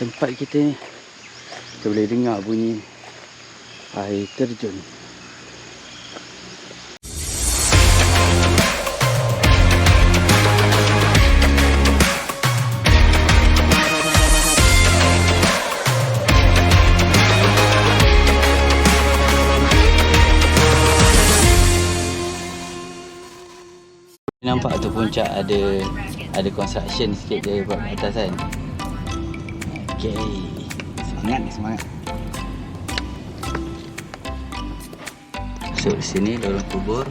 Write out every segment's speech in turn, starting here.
tempat kita ni. Kita boleh dengar bunyi air terjun. Nampak tu puncak ada construction sikit dia buat kat atas kan. Okey. Semangat. Masuk sini lorong kubur.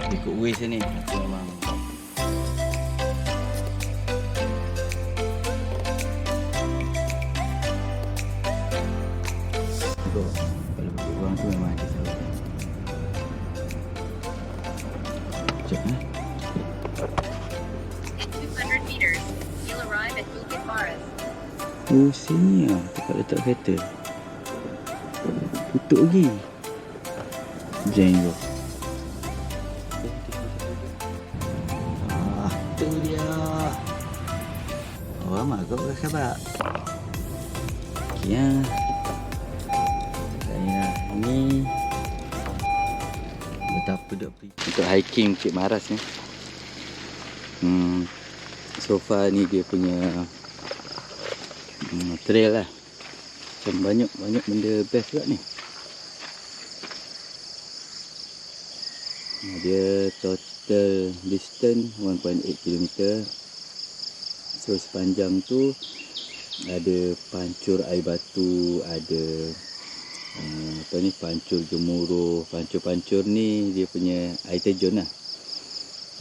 Ikut way sini. Aku memang kalau ikut orang tu memang ada salah. Cek 200 meters, you'll arrive at Bukit Baras. Oh, sini lah tempat letak kereta. Tutup lagi. Jenggo. Tu dia. Oh, mak kau ke khabar? Ya. Ni betapa duk pergi untuk hiking Bukit Maras ni. So far ni dia punya trail lah. Macam banyak benda best juga ni. Dia total distance 1.8 km. So sepanjang tu ada pancur air batu, ada pancur gemuruh. Pancur ni dia punya air terjun lah.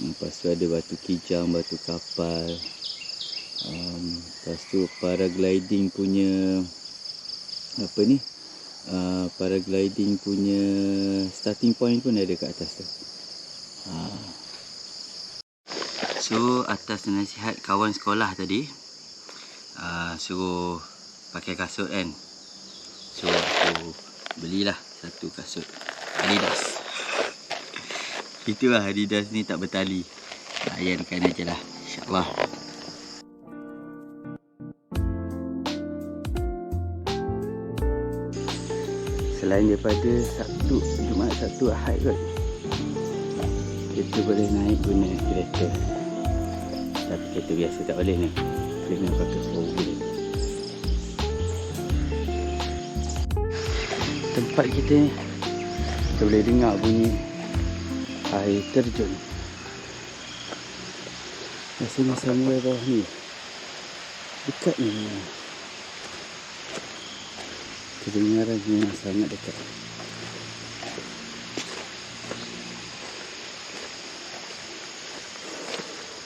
Lepas tu ada batu kijang, batu kapal. Lepas tu paragliding punya paragliding punya starting point pun ada kat atas tu. So atas nasihat kawan sekolah tadi, suruh pakai kasut kan. So aku belilah satu kasut Adidas. Itulah Adidas ni tak bertali. Layankan aje lah, insyaAllah. Selain daripada Sabtu, Jumaat, Sabtu, Ahad kot, kita boleh naik guna kereta. Tapi kereta biasa tak boleh ni, kena pakai 4-wheel. Tempat kita ni, kita boleh dengar bunyi air terjun. Rasanya sampai bawah ni, dekat ni memang. Kedengaran memang sangat dekat.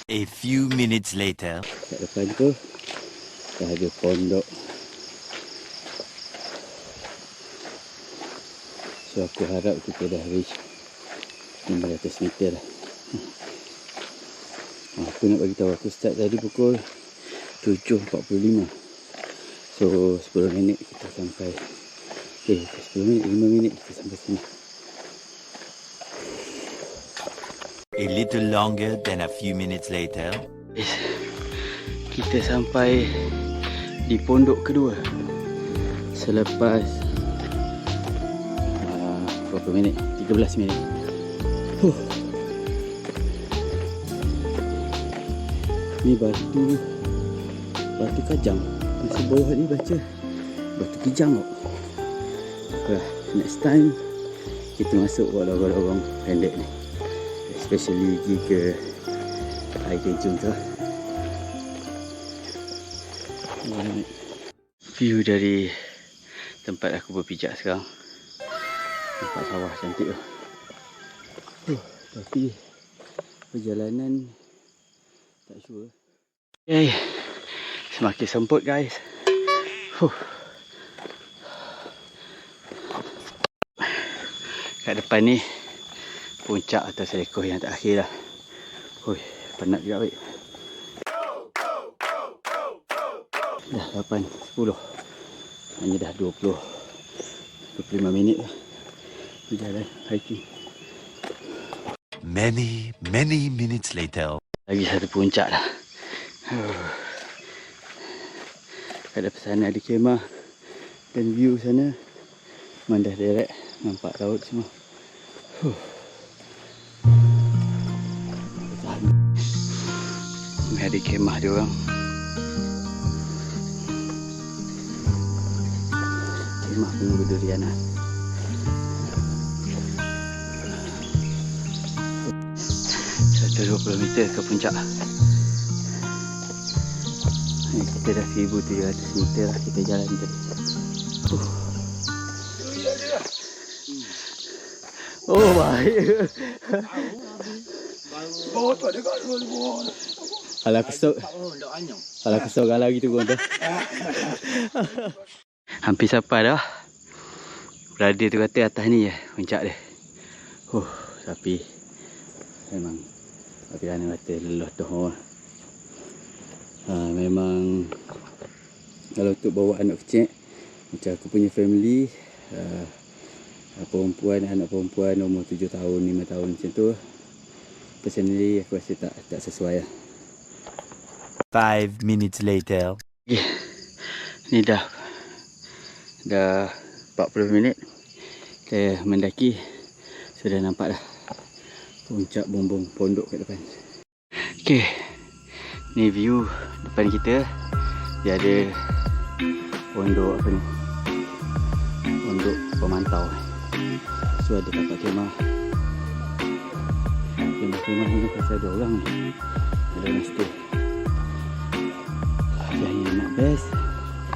A few minutes later. Kat depan tu dah ada pondok. So aku harap kita dah reach 500 meter lah. Aku nak bagi tahu, aku start tadi pukul 7.45. So 10 minit kita sampai. 10 minit, 5 minit kita sampai sini. A little longer than a few minutes later. Kita sampai di pondok kedua selepas berapa minit? 13 minit. Ni batu kajang. Di bawah ni baca batu kijang kok. Okeylah, next time kita masuk lorong-lorong pendek ni, especially pergi ke air terjun tu. View dari tempat aku berpijak sekarang, nampak sawah cantik tu. Tapi perjalanan tak sure. Okay, semakin semput guys. Kat depan ni puncak atas Serekoh yang terakhir lah. Penat juga baik. Dah 8.10. Hanya dah 25 minit lah berjalan hiking. Many minutes later. Lagi satu puncak lah. Kat depan sana ada kemah. Dan view sana memang dah direct nampak laut semua. Ni ada kemah dia orang. Kemah penunggu durian lah. 120 meter ke puncak. Ni kita dah 1,700 meter lah kita jalan tadi. Oh bahaya. Alah kesok. Alah kesok galau gitu gua tu. Hampir sampai dah. Berada tu kata atas ni je puncak dia. Tapi memang tapi ana kata lelah tu. Memang kalau untuk bawa anak kecil macam aku punya family, perempuan, anak perempuan umur 7 tahun, 5 tahun macam tu, personally aku rasa tak sesuai lah. 5 minutes later. Okay. Ni dah 40 minit kita mendaki. Sudah nampak dah puncak bumbung pondok kat depan. Okay, ni view depan kita. Dia ada pondok apa ni, pondok pemantau. So ada tempat kemah. Kemah ni pasal ada orang ni, ada orang stay. Yang nak best,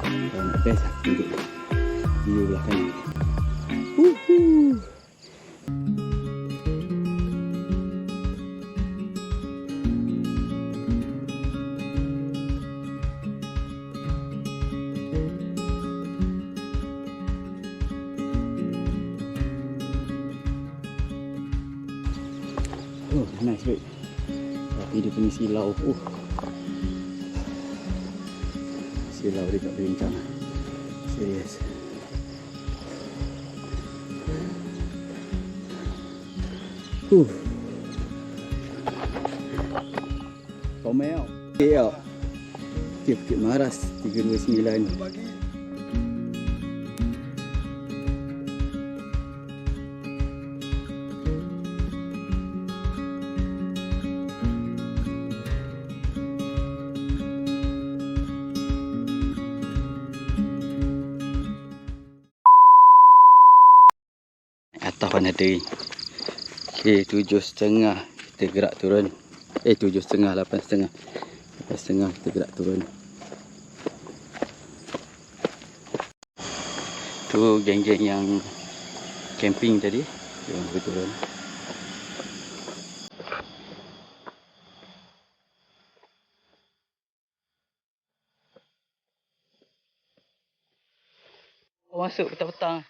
kalau nak best aku tunjuk view belakang ni. Nice baik. Tapi dia punya silau. Silau dia tak boleh kencang. Serius. Komel. KL. Bukit Maras 329. Atas mana tadi. Okay, 7.30 kita gerak turun. 7.30, 8.30. 8.30 kita gerak turun. Tu geng-geng yang camping tadi yang berturun. Masuk petang-petang.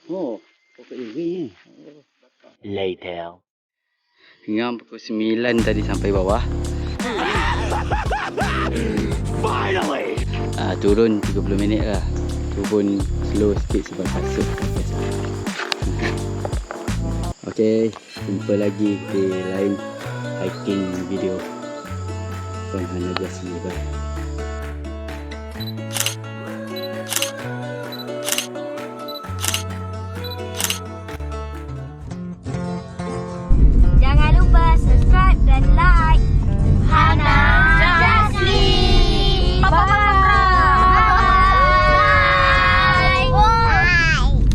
Pokok ini. Later. Hingga pukul 9 tadi sampai bawah. Finally. Turun 30 minit lah. Turun slow sikit sebab kasut. Okay, jumpa lagi di lain hiking video. Hana Jassi. Bye. Jangan lupa subscribe dan like.